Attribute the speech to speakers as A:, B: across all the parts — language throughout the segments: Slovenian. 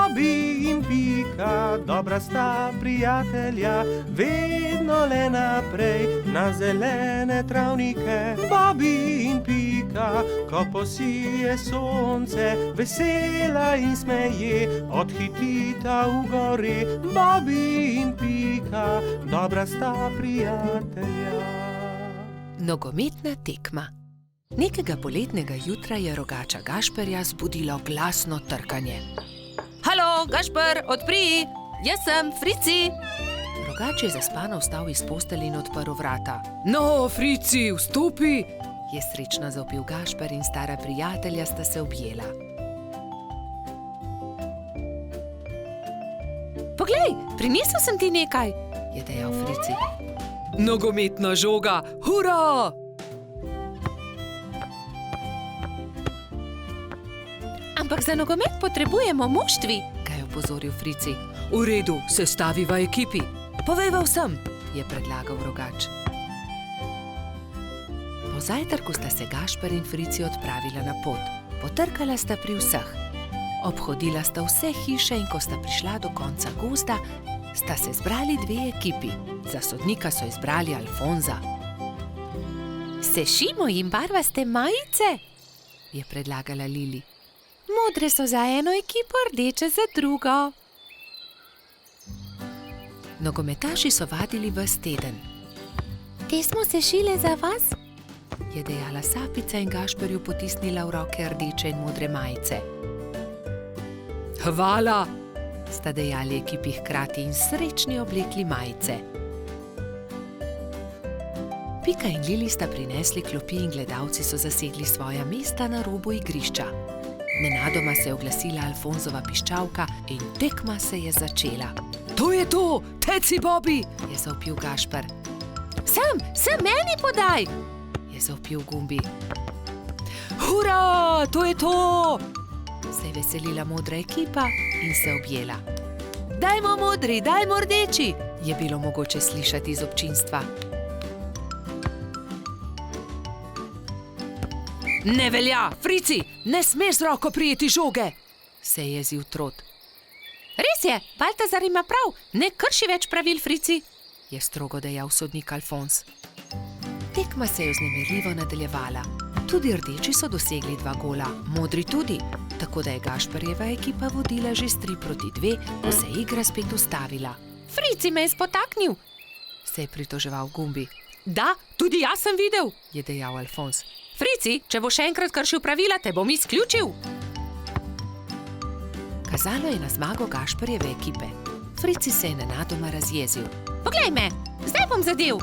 A: Bobby in Pika, dobra sta prijatelja, vedno le naprej na zelene travnike. Bobby in Pika, ko posije sonce, vesela in smeje, odhitita v gori. Bobby in Pika, dobra sta prijatelja.
B: Nogometna tekma. Nekega poletnega jutra je rogača Gašperja zbudilo glasno trkanje. Halo, Gašper, odpri! Jaz sem, Frici! Rogač je zaspano vstal iz postelje in odprl vrata. No, Frici, vstopi! Je srečno zavpil Gašper in stara prijatelja sta se objela. Poglej, prinesel sem ti nekaj, je dejal Frici. Nogometna žoga, hura! Ampak za nogomet potrebujemo moštvi, ga je opozoril Frici. V redu, sestaviva ekipi. Povejva vsem, je predlagal rogač. Po zajtrku sta se Gašper in Frici odpravila na pot. Potrkala sta pri vseh. Obhodila sta vse hiše in ko sta prišla do konca gozda, sta se zbrali dve ekipi. Za sodnika so izbrali Alfonza. Sešimo jim barvaste majice, je predlagala Lili. Modre so za eno ekipo, rdeče za drugo. Nogometaši so vadili ves teden. Te smo sešile za vas, je dejala Sapica in Gašperju potisnila v roke rdeče in modre majice. Hvala, sta dejali ekipi hkrati in srečni oblekli majice. Pika in Lili sta prinesli klopi in gledalci so zasedli svoja mesta na robu igrišča. Nenadoma se je oglasila Alfonzova piščalka in tekma se je začela. To je to, teci Bobby, je zavpil Gašper. Sem meni podaj, je zavpil Gumbi. Hura, to je to, se je veselila modra ekipa in se objela. Dajmo modri, dajmo rdeči, je bilo mogoče slišati iz občinstva. Ne velja, Frici, ne smeš z roko prijeti žoge, se je jezil Trot. Res je, Baltazar ima prav, ne krši več pravil, Frici, je strogo dejal sodnik Alfons. Tekma se je vznemirljivo nadaljevala. Tudi rdeči so dosegli 2 gola, modri tudi, tako da je Gašperjeva ekipa vodila že s 3-2, ko se je igra spet ustavila. Frici me je spotaknil, se je pritoževal Gumbi. Da, tudi jaz sem videl, je dejal Alfons. Frici, če bo še enkrat kršil pravila, te bom izključil. Kazalo je na zmago Gašperjeve ekipe. Frici se je nenadoma razjezil. Poglej me, zdaj bom zadel,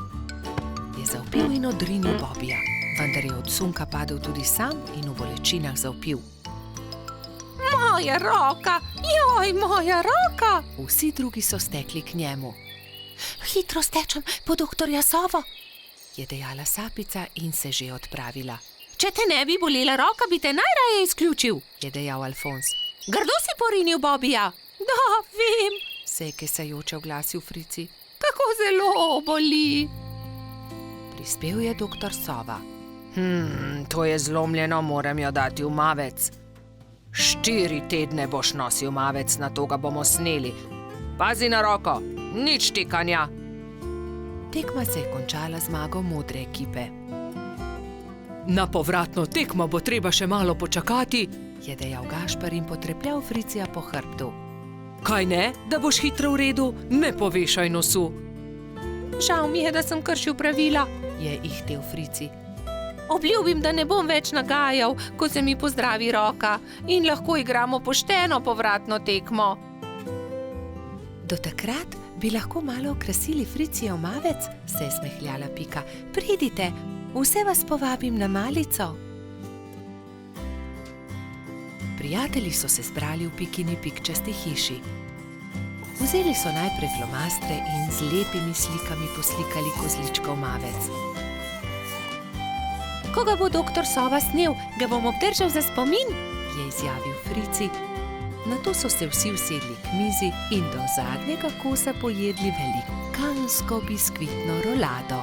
B: je zavpil in odrinil Bobija, vendar je od sunka padel tudi sam in v bolečinah zavpil. Moja roka, joj, moja roka! Vsi drugi so stekli k njemu. Hitro stečem po doktorja Sovo, je dejala Sapica in se že odpravila. Če te ne bi bolela roka, bi te najraje izključil, je dejal Alfons. Grdo si porinil Bobija. Da, vem, se je kesajoče oglasil Frici. Kako zelo boli. Prispel je doktor Sova. To je zlomljeno, moram jo dati v mavec. 4 tedne boš nosil mavec, na to ga bomo sneli. Pazi na roko, nič tikanja. Tekma se je končala zmago modre ekipe. Na povratno tekmo bo treba še malo počakati, je dejal Gašper in potrepljal Fricija po hrbtu. Kaj ne, da boš hitro v redu, ne povešaj nosu. Žal mi je, da sem kršil pravila, je ihtel Frici. Obljubim, da ne bom več nagajal, ko se mi pozdravi roka in lahko igramo pošteno povratno tekmo. Do takrat bi lahko malo okrasili Fricijev mavec, se je smehljala Pika. Pridite, vse vas povabim na malico. Prijatelji so se zbrali v Pikini pikčasti hiši. Vzeli so najprej flomastre in z lepimi slikami poslikali kozličkov mavec. Ko ga bo doktor Sova snel, ga bom obdržal za spomin, je izjavil Frici. Nato so se vsi usedli k mizi in do zadnjega kosa pojedli velikansko biskvitno rolado.